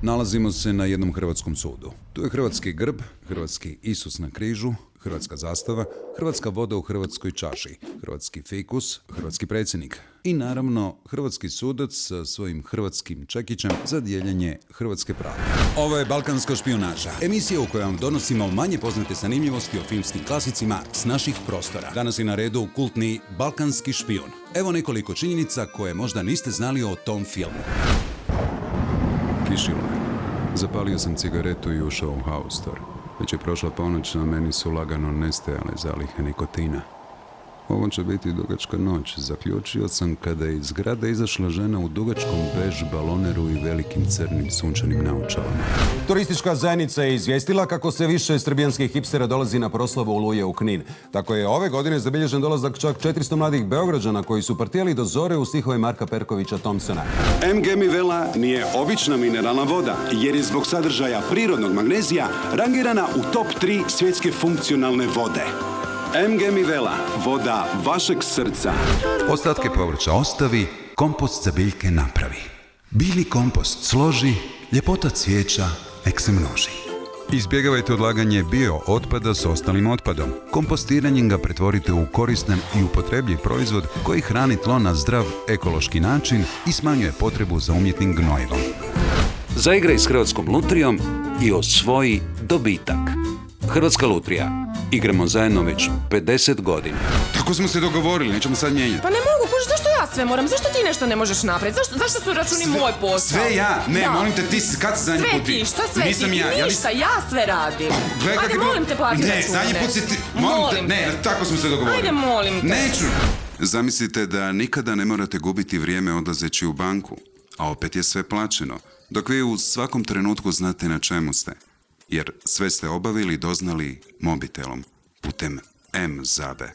Nalazimo se na jednom hrvatskom sudu. Tu je hrvatski grb, hrvatski Isus na križu, hrvatska zastava, hrvatska voda u hrvatskoj čaši, hrvatski fikus, hrvatski predsjednik i naravno hrvatski sudac sa svojim hrvatskim čekićem za dijeljenje hrvatske pravde. Ovo je Balkanska špijunaža, emisija u kojoj vam donosimo manje poznate zanimljivosti o filmskim klasicima s naših prostora. Danas je na redu kultni Balkanski špijun. Evo nekoliko činjenica koje možda niste znali o tom filmu. Kišilo je. Zapalio sam cigaretu i ušao u haustor. Već je prošla ponoć, a meni su lagano nestajale zalihe nikotina. Ovo će biti dugačka noć, zaključio sam kada je iz zgrade izašla žena u dugačkom bež baloneru i velikim crnim sunčanim naočalama. Turistička zajednica je izvijestila kako sve više srbijanskih hipstera dolazi na proslavu Oluje u Knin. Tako je ove godine zabilježen dolazak čak 400 mladih Beograđana koji su partijali do zore u stihove Marka Perkovića Thompsona. MG Mivela nije obična mineralna voda, jer je zbog sadržaja prirodnog magnezija rangirana u top 3 svjetske funkcionalne vode. MG Mivela, voda vašeg srca. Ostatke povrća ostavi, kompost za biljke napravi. Bili kompost složi, ljepota cvijeća nek se množi. Izbjegavajte odlaganje bio otpada s ostalim otpadom. Kompostiranjem ga pretvorite u koristan i upotrebljiv proizvod koji hrani tlo na zdrav ekološki način i smanjuje potrebu za umjetnim gnojivom. Zaigraj s Hrvatskom lutrijom i osvoji dobitak. Hrvatska lutrija. Igramo zajedno već 50 godina. Tako smo se dogovorili, nećemo sad mijenjati. Pa ne mogu, kuži, zašto ja sve moram? Zašto ti nešto ne možeš napraviti? Zašto su računi moj posao? Sve ja? Ne, da. Molim te, ti kad si zadnji sve put? Ti, šta sve Nisam ti? ja. Ništa, ja sve radim. Gledaj Ajde, molim te, plati račune. Ne, zadnji put si ti... Molim te, ne, tako smo se dogovorili. Ajde, molim te. Neću. Zamislite da nikada ne morate gubiti vrijeme odlazeći u banku, a opet je sve plaćeno, dok vi u svakom trenutku znate na čemu ste. Jer sve ste obavili i doznali mobitelom, putem M-Zabe.